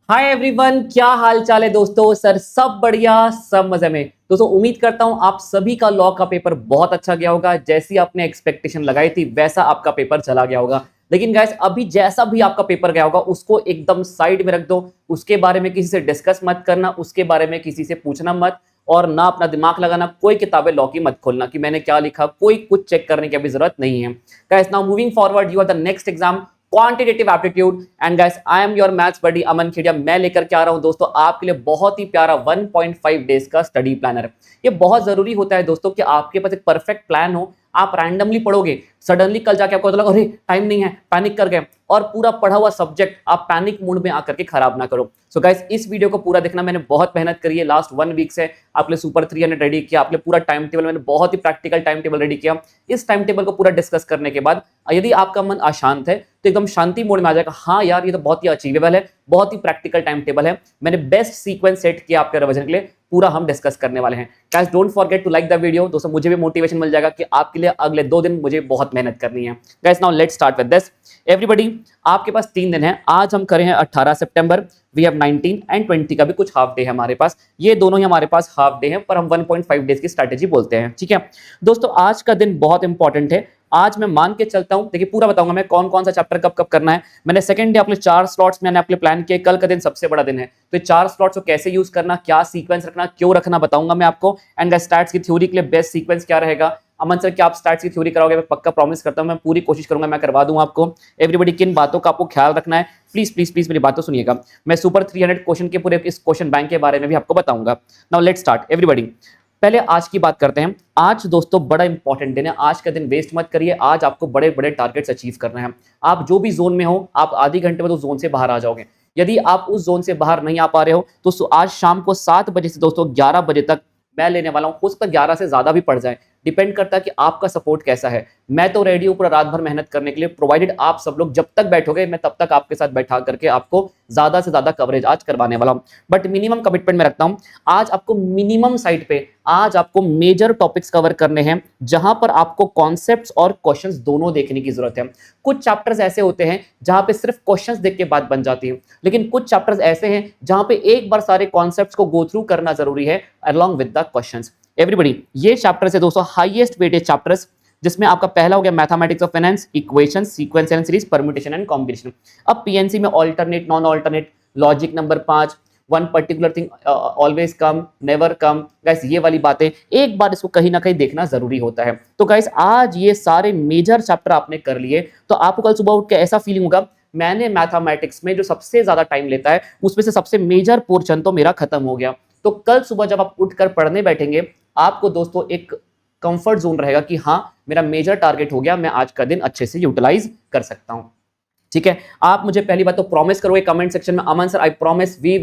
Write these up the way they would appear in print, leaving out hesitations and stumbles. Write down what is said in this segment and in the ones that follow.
Hi everyone, क्या हाल चाल है दोस्तों। सर सब बढ़िया, सब मजे में। दोस्तों उम्मीद करता हूं आप सभी का लॉ का पेपर बहुत अच्छा गया होगा। जैसी आपने एक्सपेक्टेशन लगाई थी वैसा आपका पेपर चला गया होगा। लेकिन गाइस अभी जैसा भी आपका पेपर गया होगा उसको एकदम साइड में रख दो। उसके बारे में किसी से डिस्कस मत करना, उसके बारे में किसी से पूछना मत, और ना अपना दिमाग लगाना। कोई किताबें लॉ की मत खोलना कि मैंने क्या लिखा, कोई कुछ चेक करने की अभी जरूरत नहीं है। Guys now moving forward, you are the next exam quantitative aptitude. And guys I am your maths buddy Aman Khedia. मैं लेकर के आ रहा हूं दोस्तों आपके लिए बहुत ही प्यारा 1.5 डेज का स्टडी प्लानर। ये बहुत जरूरी होता है दोस्तों कि आपके पास एक परफेक्ट प्लान हो। आप रैंडमली पढ़ोगे, सडनली कल जाके आपको लगा अरे टाइम नहीं है, पैनिक कर गए, और पूरा पढ़ा हुआ सब्जेक्ट आप पैनिक मूड में आकर के खराब ना करो। सो गाइस इस वीडियो को पूरा देखना। मैंने बहुत मेहनत करी है लास्ट 1 वीक से, आपके लिए सुपर 300 रेडी किया, आपके लिए पूरा टाइम टेबल, मैंने बहुत ही प्रैक्टिकल टाइम टेबल रेडी किया। इस टाइम टेबल को पूरा डिस्कस करने के बाद यदि आपका मन अशांत है तो एकदम शांति मोड में आ जाएगा। हाँ यार ये तो बहुत ही अचीवेबल है, बहुत ही प्रैक्टिकल टाइम टेबल है। मैंने बेस्ट सीक्वेंस सेट किया आपके रिवीजन के लिए, पूरा हम डिस्कस करने वाले हैं। Guys don't forget to like the video. दोस्तों मुझे भी मोटिवेशन मिल जाएगा कि आपके लिए अगले 2 दिन मुझे बहुत मेहनत करनी है। Guys now let's start with this. Everybody आपके पास 3 दिन है। आज हम करें 18 सितंबर, वी हैव 19 एंड 20 का भी कुछ हाफ डे है हमारे पास। ये दोनों ही हमारे पास हाफ डे है, पर हम 1.5 डेज की स्ट्रैटेजी बोलते हैं। ठीक है दोस्तों, आज का दिन बहुत इंपॉर्टेंट है। आज मैं मान के चलता हूं, देखिए पूरा बताऊंगा मैं कौन कौन सा चैप्टर कब कब करना है। मैंने सेकंड डे अपने 4 स्लॉट्स मैंने आपके प्लान किए। कल का दिन सबसे बड़ा दिन है, तो ये 4 स्लॉट्स को कैसे यूज करना, क्या सीक्वेंस रखना, क्यों रखना, बताऊंगा मैं आपको। एंड स्टैट्स की थ्योरी के लिए बेस्ट सीक्वेंस क्या रहेगा। अमन सर क्या आप स्टैट्स की थ्योरी कराओगे? मैं पक्का प्रॉमिस करता हूं, मैं पूरी कोशिश करूंगा, मैं करवा दूं आपको। एवरीबॉडी किन बातों का आपको ख्याल रखना है, प्लीज प्लीज प्लीज मेरी बात तो सुनिएगा। मैं सुपर 300 क्वेश्चन के पूरे इस क्वेश्चन बैंक के बारे में भी आपको बताऊंगा। Now let's start everybody. पहले आज की बात करते हैं। आज दोस्तों बड़ा इंपॉर्टेंट दिन है, आज का दिन वेस्ट मत करिए। आज आपको बड़े बड़े टारगेट्स अचीव करना है। आप जो भी जोन में हो, आप आधे घंटे में तो जोन से बाहर आ जाओगे। यदि आप उस जोन से बाहर नहीं आ पा रहे हो तो आज शाम को 7 बजे से दोस्तों 11 बजे तक मैं लेने वाला हूं। हो सकता है 11 से ज्यादा भी पड़ जाए, डिपेंड करता है कि आपका सपोर्ट कैसा है। मैं तो रेडी हूं पूरा रात भर मेहनत करने के लिए, प्रोवाइडेड आप सब लोग जब तक बैठोगे मैं तब तक आपके साथ बैठा करके आपको ज्यादा से ज्यादा कवरेज आज करवाने वाला हूं। बट मिनिमम कमिटमेंट में रखता हूं। आज आपको मिनिमम साइड पे आज आपको मेजर टॉपिक्स कवर करने हैं, जहां पर आपको कॉन्सेप्ट्स और क्वेश्चंस दोनों देखने की जरूरत है। कुछ चैप्टर्स ऐसे होते हैं जहां पे सिर्फ क्वेश्चंस देख के बात बन जाती है, लेकिन कुछ चैप्टर्स ऐसे हैं जहां पे एक बार सारे कॉन्सेप्ट्स को गो थ्रू करना जरूरी है along with the questions. Everybody ये चैप्टर्स है दोस्तों हाईएस्ट वेटेज चैप्टर्स, जिसमें आपका पहला हो गया mathematics of finance, equation, sequence and series, permutation and combination. अब पीएनसी में alternate, non alternate, logic number 5, one particular thing always come, never come. Guys ये वाली बातें एक बार इसको कहीं ना कहीं देखना जरूरी होता है। तो गाइस आज ये सारे मेजर चैप्टर आपने कर लिए तो आपको कल सुबह उठ के ऐसा फीलिंग होगा मैंने मैथमेटिक्स में जो सबसे ज्यादा टाइम लेता है उसमें से सबसे मेजर पोर्शन तो मेरा खत्म हो गया। तो कल सुबह जब आप उठकर पढ़ने बैठेंगे आपको दोस्तों एक कंफर्ट जोन रहेगा कि हाँ मेरा मेजर टारगेट हो गया, मैं आज का दिन अच्छे से यूटिलाइज कर सकता हूं। ठीक है, आप मुझे पहली बात तो प्रॉमिस करोगे कमेंट सेक्शन में, Aman sir I promise I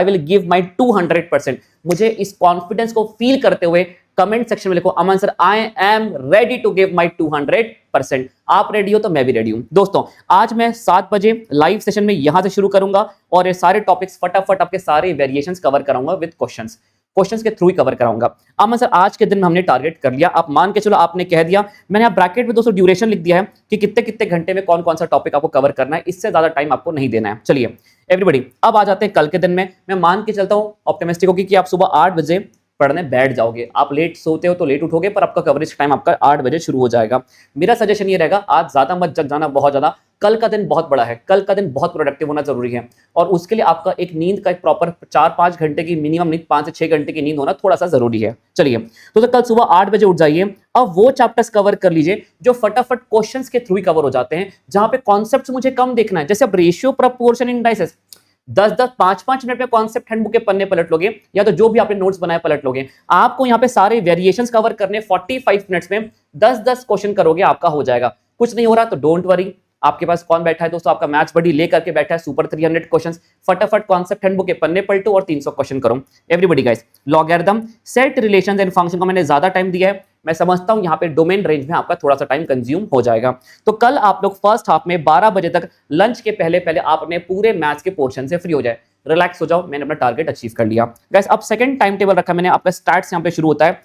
will give my 200%। मुझे इस कॉन्फिडेंस को फील करते हुए कमेंट सेक्शन में लिखो Aman sir I am ready to give my 200%। आप रेडी हो तो मैं भी रेडी हूं। दोस्तों आज मैं 7 बजे लाइव सेशन में यहां से शुरू करूंगा और ये सारे टॉपिक्स फटाफट आपके सारे वेरिएशंस कवर कराऊंगा विद क्वेश्चंस के थ्रू ही कवर कराऊंगा। अमन सर आज के दिन हमने टारगेट कर लिया, आप मान के चलो आपने कह दिया। मैंने यहाँ ब्रैकेट में दोस्तों ड्यूरेशन लिख दिया है कि कितने कितने घंटे में कौन कौन सा टॉपिक आपको कवर करना है, इससे ज्यादा टाइम आपको नहीं देना है। चलिए एवरीबॉडी अब आ जाते हैं कल के दिन में। मैं मान के चलता हूँ ऑप्टिमिस्टिक होगी कि आप सुबह 8 बजे पढ़ने बैठ जाओगे। आप लेट सोते हो तो लेट उठोगे, पर आपका कवरेज टाइम आपका 8 बजे शुरू हो जाएगा। मेरा सजेशन ये रहेगा आज ज्यादा मत जग जाना बहुत ज्यादा। कल का दिन बहुत बड़ा है, कल का दिन बहुत प्रोडक्टिव होना जरूरी है, और उसके लिए आपका एक नींद का एक प्रॉपर 4-5 घंटे की मिनिमम नींद, 5 से 6 घंटे की नींद होना थोड़ा सा जरूरी है। चलिए तो कल सुबह 8 बजे उठ जाइए। अब वो चैप्टर्स कवर कर लीजिए जो फटाफट क्वेश्चंस के थ्रू ही कवर हो जाते हैं, जहां पे कॉन्सेप्ट्स मुझे कम देखना है। जैसे अब रेशियो, प्रपोर्शन, इंडाइसेस 10-10, 5-5 मिनट में कॉन्सेप्ट हैंडबुक के पन्ने पलट लोगे, या तो जो भी आपने नोट्स बनाए पलट लोगे। आपको यहाँ पे सारे वेरिएशंस कवर करने 45 मिनट्स में 10-10 क्वेश्चन करोगे, आपका हो जाएगा। कुछ नहीं हो रहा तो डोंट वरी, आपके पास कौन बैठा है दोस्तों, आपका मैथ्स बडी लेकर के बैठा है सुपर 300 क्वेश्चंस। फटाफट कॉन्सेप्ट हैंडबुक के पन्ने पलटो और 300 क्वेश्चन करो। Everybody guys logarithm, set, relations and function को मैंने ज्यादा टाइम दिया है। मैं समझता हूं यहाँ पे डोमेन रेंज में आपका थोड़ा सा टाइम कंज्यूम हो जाएगा। तो कल आप लोग फर्स्ट हाफ में 12 बजे तक लंच के पहले पहले आप अपने पूरे मैथ्स के पोर्शन से फ्री हो जाए, रिलैक्स हो जाओ, मैंने अपना टारगेट अचीव कर लिया। गाइस अब सेकंड टाइम टेबल रखा मैंने, आपका स्टार्ट से यहाँ पे शुरू होता है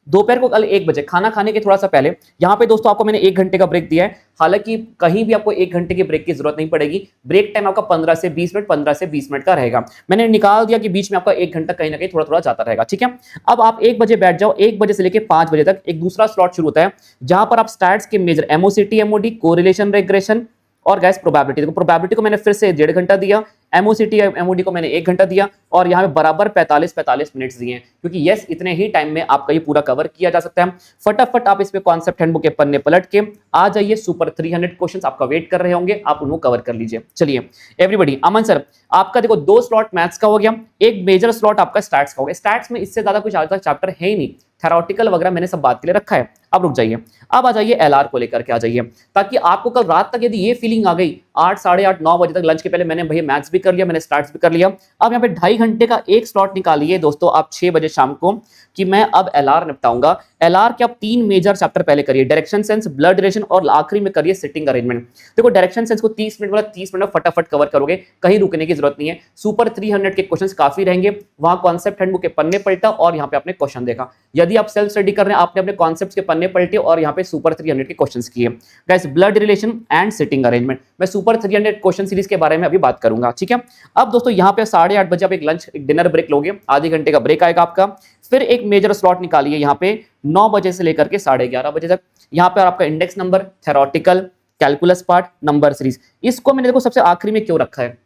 दोपहर को कल 1 बजे खाना खाने के थोड़ा सा पहले यहाँ पे दोस्तों आपको मैंने 1 घंटे का ब्रेक दिया है। हालांकि कहीं भी आपको 1 घंटे के ब्रेक की जरूरत नहीं पड़ेगी। ब्रेक टाइम आपका 15 से 20 मिनट 15 से 20 मिनट का रहेगा। मैंने निकाल दिया कि बीच में आपका 1 घंटा कहीं ना कहीं थोड़ा थोड़ा जाता रहेगा, ठीक है। अब आप 1 बजे बैठ जाओ। 1 बजे से लेकर 5 बजे तक एक दूसरा स्लॉट शुरू होता है जहां पर आप स्टैट्स के मेजर एमओसीटी, एमओडी, कोरिलेशन, रेग्रेशन और गैस प्रोबेबिलिटी। देखो प्रोबेबिलिटी को मैंने फिर से 1.5 घंटा दिया, एमओसीटी एमओडी को मैंने 1 घंटा दिया और यहाँ पे बराबर 45 मिनट्स दिए हैं, क्योंकि यस इतने ही टाइम में आपका ये पूरा कवर किया जा सकता है। फटाफट आप इस पे कॉन्सेप्ट हैंडबुक के पन्ने पलट के आ जाइए। सुपर 300 क्वेश्चंस आपका वेट कर रहे होंगे, आप उनको कवर कर लीजिए। चलिए एवरीबॉडी, अमन सर आपका देखो 2 स्लॉट मैथ्स का हो गया, एक मेजर स्लॉट आपका स्टैट्स का हो गया। स्टैट्स में इससे ज्यादा कुछ आज तक चैप्टर है ही नहीं, थेरोटिकल वगैरह मैंने सब बात के लिए रखा है। अब रुक जाइए, अब आ जाइए एलआर को लेकर के आ जाइए, ताकि आपको कल रात तक यदि ये फीलिंग आ गई 8, साढ़े 8, 9 बजे तक लंच के पहले मैंने भैया मैथ्स भी कर लिया, मैंने स्टार्ट्स भी कर लिया, अब यहाँ पे 2.5 घंटे का एक स्लॉट निकालिए दोस्तों आप 6 बजे शाम को कि मैं अब एलआर निपटाऊंगा। एलआर के आप 3 मेजर चैप्टर पहले करिए, डायरेक्शन सेंस, ब्लड रिलेशन और आखिरी में करिए सिटिंग अरेंजमेंट। देखो डायरेक्शन सेंस को 30 मिनट वाला 30 मिनट में फटाफट कवर करोगे, कहीं रुकने की जरूरत नहीं है। सुपर 300 के क्वेश्चंस काफी रहेंगे, वहां कॉन्सेप्ट हैंडबुक के पन्ने पलटा और यहाँ पे आपने क्वेश्चन देखा। यदि आप सेल्फ स्टडी कर रहे हैं, आपने अपने कॉन्सेप्ट्स के पन्ने पलटे और यहाँ पे सुपर 300 के क्वेश्चंस किए। Guys blood relation and sitting arrangement, मैं सुपर 300 क्वेश्चन सीरीज के बारे में अभी बात करूंगा, ठीक है। अब दोस्तों यहाँ पे 8:30 बजे आप एक लंच डिनर ब्रेक लोगे, आधे घंटे का ब्रेक आएगा आपका। फिर एक मेजर स्लॉट निकालिए यहाँ पे 9 बजे से लेकर के 11:30 बजे तक। यहाँ पे आपका index number, theoretical, calculus part, number series. इसको मैंने देखो सबसे आखिरी में क्यों रखा है,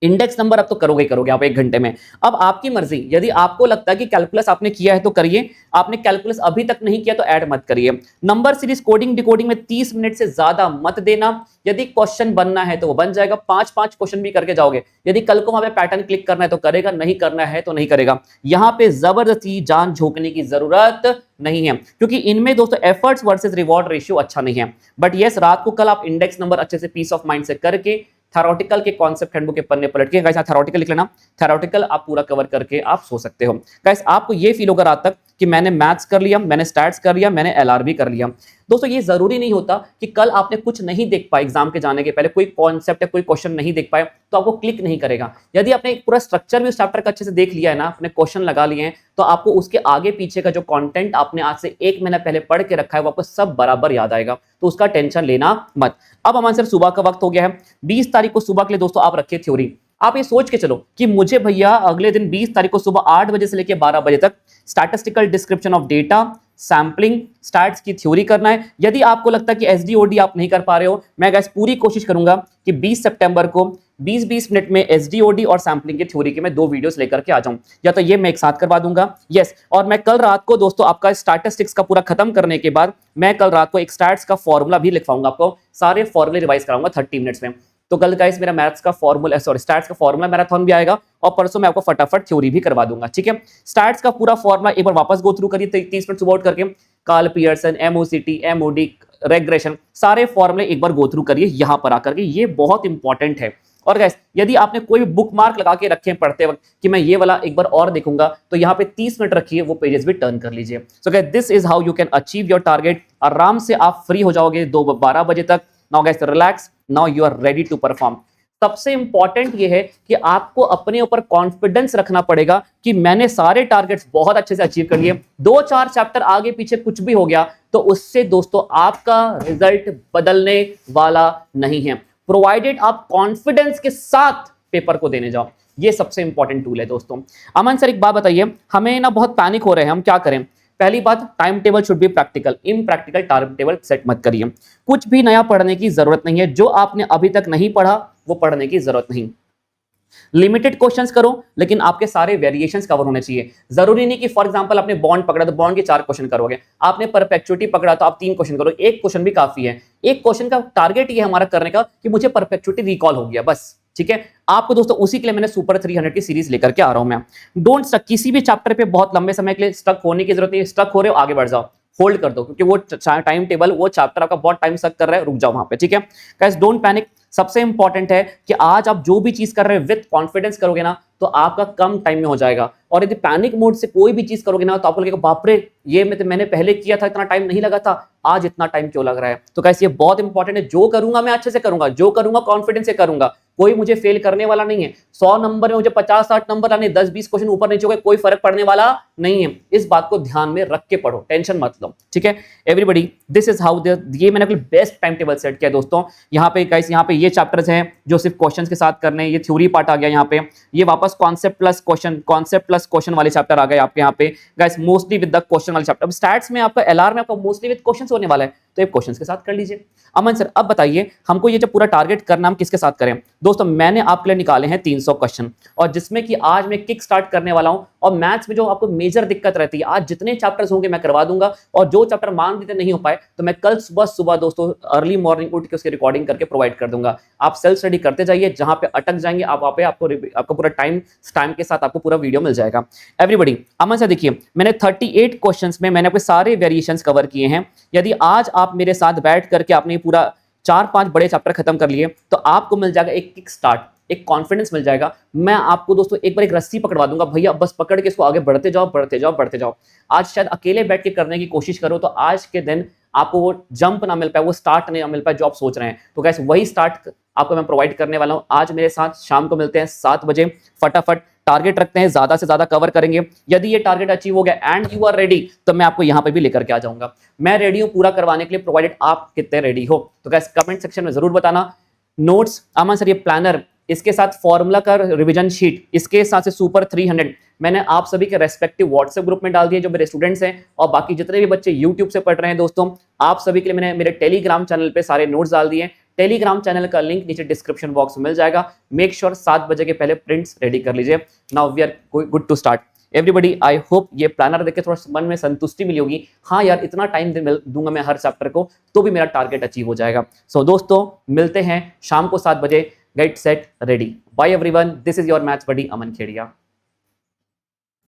इंडेक्स नंबर अब तो करोगे ही करोगे आप 1 घंटे में। अब आपकी मर्जी, यदि आपको लगता है कि कैलकुलस आपने किया है तो करिए, आपने कैलकुलस अभी तक नहीं किया तो ऐड मत करिए। नंबर सीरीज कोडिंग डिकोडिंग में 30 मिनट से ज्यादा मत देना। यदि क्वेश्चन बनना है तो वो बन जाएगा, 5-5 क्वेश्चन भी करके जाओगे। यदि कल को वहां पे पैटर्न क्लिक करना है तो करेगा, नहीं करना है तो नहीं करेगा। यहां पे जबरदस्ती जान झोंकने की जरूरत नहीं है, क्योंकि इनमें दोस्तों एफर्ट्स वर्सेस रिवॉर्ड रेशियो अच्छा नहीं है। बट यस, रात को कल आप इंडेक्स नंबर अच्छे से पीस ऑफ माइंड से करके थेरोटिकल के कॉन्सेप्ट हैंडबुक के पन्ने पलट के गाइस थेरोटिकल लिख लेना, थेरोटिकल आप पूरा कवर करके आप सो सकते हो। गाइस आपको ये फील होगा रात तक कि मैंने मैथ्स कर लिया, मैंने स्टैट्स कर लिया, मैंने एलआर भी कर लिया। दोस्तों ये जरूरी नहीं होता कि कल आपने कुछ नहीं देख पाए, एग्जाम के जाने के पहले कोई कॉन्सेप्ट या कोई क्वेश्चन नहीं देख पाए तो आपको क्लिक नहीं करेगा। यदि आपने पूरा स्ट्रक्चर भी उस चैप्टर का अच्छे से देख लिया है ना, अपने क्वेश्चन लगा लिए हैं, तो आपको उसके आगे पीछे का जो कंटेंट आपने आज से 1 महीना पहले पढ़ के रखा है वो आपको सब बराबर याद आएगा, तो उसका टेंशन लेना मत। अब हमारे सर सुबह का वक्त हो गया है, 20 तारीख को सुबह के लिए दोस्तों आप रखिए थ्योरी। आप ये सोच के चलो कि मुझे भैया अगले दिन 20 तारीख को सुबह 8 बजे से लेकर 12 बजे तक statistical description of data, sampling, stats की थ्योरी करना है। यदि आपको लगता है कि एसडीओडी आप नहीं कर पा रहे हो, मैं गाइस पूरी कोशिश करूंगा कि 20 सितंबर को 20-20 मिनट में एसडीओडी और सैम्पलिंग की थ्योरी के मैं 2 वीडियोस लेकर के आ जाऊं, या तो ये मैं एक साथ करवा दूंगा। यस, और मैं कल रात को दोस्तों आपका स्टैटिस्टिक्स का पूरा खत्म करने के बाद मैं कल रात को एक स्टैट्स का फॉर्मूला भी लिखवाऊंगा, आपको सारे फॉर्मूले रिवाइज कराऊंगा 30 मिनट्स में। तो कल गाइस मेरा मैथ्स का फॉर्मूला स्टैट्स का फॉर्मूला मैराथन भी आएगा और परसों मैं आपको फटाफट थ्योरी भी करवा दूंगा, ठीक है। स्टैट्स का पूरा फॉर्मूला एक बार वापस गो थ्रू करिए 30 मिनट सुबह उठ करके, कार्ल पियर्सन, एमओसीटी, एमओडी, रेग्रेशन, सारे फॉर्मूले एक बार गो थ्रू करिए यहां पर आकर के, ये बहुत इंपॉर्टेंट है। और गाइस यदि आपने कोई भी बुक मार्क लगा के रखे हैं पढ़ते वक्त कि मैं ये वाला एक बार और देखूंगा, तो यहाँ पे 30 मिनट रखिए, वो पेजेस भी टर्न कर लीजिए। So guys this is how you can achieve your target. आराम से आप फ्री हो जाओगे 12 बजे तक। Now guys relax, now you are ready to perform. सबसे इंपॉर्टेंट ये है कि आपको अपने ऊपर कॉन्फिडेंस रखना पड़ेगा कि मैंने सारे टारगेट्स बहुत अच्छे से अचीव कर लिए। 2-4 चैप्टर आगे पीछे कुछ भी हो गया तो उससे दोस्तों आपका रिजल्ट बदलने वाला नहीं है, प्रोवाइडेड आप कॉन्फिडेंस के साथ पेपर को देने जाओ। ये सबसे इंपॉर्टेंट टूल है दोस्तों। अमन सर एक बात बताइए, हमें ना बहुत पैनिक हो रहे हैं, हम क्या करें? पहली बात, time table should be practical, impractical time table set मत करिए। कुछ भी नया पढ़ने की जरूरत नहीं है, जो आपने अभी तक नहीं पढ़ा वो पढ़ने की जरूरत नहीं। लिमिटेड क्वेश्चंस करो, लेकिन आपके सारे वेरिएशंस कवर होने चाहिए। जरूरी नहीं कि फॉर एग्जांपल आपने बॉन्ड पकड़ा तो बॉन्ड के 4 क्वेश्चन करोगे, आपने परपेचुइटी पकड़ा तो आप 3 क्वेश्चन करो, एक क्वेश्चन भी काफी है। एक क्वेश्चन का टारगेट ये हमारा करने का कि मुझे परपेचुइटी रिकॉल हो गया, बस, ठीक है। आपको दोस्तों उसी के लिए मैंने सुपर 300 की सीरीज लेकर के आ रहा हूं मैं। डोंट स्टक, किसी भी चैप्टर पे बहुत लंबे समय के लिए स्टक होने की जरूरत नहीं है। स्टक हो रहे हो आगे बढ़ जाओ, होल्ड कर दो, क्योंकि वो टाइम टेबल, वो चैप्टर आपका बहुत टाइम स्टक कर रहा है, रुक जाओ वहां पे, ठीक है। गाइस डोंट पैनिक, सबसे इंपॉर्टेंट है कि आज आप जो भी चीज कर रहे हैं विद कॉन्फिडेंस करोगे ना तो आपका कम टाइम में हो जाएगा। और यदि पैनिक मोड से कोई भी चीज करोगे ना तो आपको लगेगा बाप रे, ये मैंने पहले किया था, इतना टाइम नहीं लगा था, आज इतना टाइम क्यों लग रहा है। तो गाइस ये बहुत इंपॉर्टेंट है, जो करूंगा मैं अच्छे से करूंगा, जो करूंगा कॉन्फिडेंस से करूंगा, कोई मुझे फेल करने वाला नहीं है। 100 नंबर में मुझे 50-60 नंबर लाने, 10-20 क्वेश्चन ऊपर नीचे हो गए, कोई फर्क पड़ने वाला नहीं है। इस बात को ध्यान में रख के पढ़ो, टेंशन मत लो, ठीक है एवरीबॉडी। दिस इज हाउ ये मैंने अपनी बेस्ट टाइम टेबल सेट किया दोस्तों। यहाँ पे गाइस, यहाँ पे ये चैप्टर्स हैं जो सिर्फ क्वेश्चंस के साथ करने हैं, ये थ्योरी पार्ट आ गया यहाँ पे, ये वापस कॉन्सेप्ट प्लस क्वेश्चन वाले चैप्टर आ गए आपके यहाँ पे guys, mostly with the question वाले चैप्टर। अब स्टैट्स में आपका एलआर में आपका मोस्टली विद क्वेश्चंस होने वाला है, तो ये क्वेश्चंस के साथ कर लीजिए। अमन सर अब बताइए हमको ये जो पूरा टारगेट करना हम किसके साथ करें। दोस्तों मैंने आपके लिए निकाले हैं 300 क्वेश्चन, और जिसमें कि आज मैं किक स्टार्ट करने वाला हूं। और मैथ्स में जो आपको मेजर दिक्कत रहती है, आज जितने चैप्टर्स होंगे मैं करवा दूंगा, और जो चैप्टर मान लीजिए नहीं हो पाए तो मैं कल सुबह दोस्तों अर्ली मॉर्निंग उठ के उसकी रिकॉर्डिंग करके प्रोवाइड कर दूंगा। आप सेल्फ स्टडी करते जाइए, जहां पे अटक जाएंगे आप वहां पे आपको पूरा टाइम के साथ आपको पूरा वीडियो मिल जाएगा एवरीबॉडी। अमन सर देखिए मैंने 38 क्वेश्चंस में मैंने आपके सारे वेरिएशंस कवर किए हैं। यदि आज आप मेरे साथ बैठ करके आपने पूरा 4-5 बड़े चैप्टर खत्म कर लिए तो आपको मिल जाएगा एक किक स्टार्ट, एक कॉन्फिडेंस मिल जाएगा। मैं आपको दोस्तों एक बार एक रस्सी पकड़वा दूंगा, भैया बस पकड़ के इसको आगे बढ़ते जाओ। आज शायद अकेले बैठ के करने की कोशिश करो तो आज के दिन आपको वो जंप ना मिल पाए, वो स्टार्ट नहीं मिल पाए जो आप सोच रहे हैं। तो गाइस वही स्टार्ट आपको मैं प्रोवाइड करने वाला हूं। आज मेरे साथ शाम को मिलते हैं 7 बजे, फटाफट टारगेट रखते हैं, ज्यादा से ज्यादा कवर करेंगे। यदि ये टारगेट अचीव हो गया एंड यू आर रेडी तो मैं आपको यहां पे भी लेकर के आ जाऊंगा। मैं रेडी हूं पूरा करवाने के लिए, प्रोवाइडेड आप कितने रेडी हो। तो गाइस कमेंट सेक्शन में जरूर बताना। नोट्स अमन सर ये प्लानर, इसके साथ फॉर्मूला का रिवीजन शीट, इसके साथ से सुपर 300 मैंने आप सभी के रेस्पेक्टिव व्हाट्सएप ग्रुप में डाल दिए जो मेरे स्टूडेंट्स हैं, और बाकी जितने भी बच्चे यूट्यूब से पढ़ रहे हैं दोस्तों, आप सभी के लिए मैंने मेरे टेलीग्राम चैनल पे सारे नोट्स डाल दिए। टेलीग्राम चैनल का लिंक नीचे डिस्क्रिप्शन बॉक्स में मिल जाएगा। मेक श्योर 7 बजे के पहले प्रिंट्स रेडी कर लीजिए। Now we are good to start everybody. I hope ये प्लानर देख के थोड़ा मन में संतुष्टि मिली होगी, हाँ यार इतना टाइम दूंगा मैं हर चैप्टर को तो भी मेरा टारगेट अचीव हो जाएगा। सो दोस्तों मिलते हैं शाम को 7 बजे। Get set ready. Bye everyone, this is your maths buddy Aman Khedia.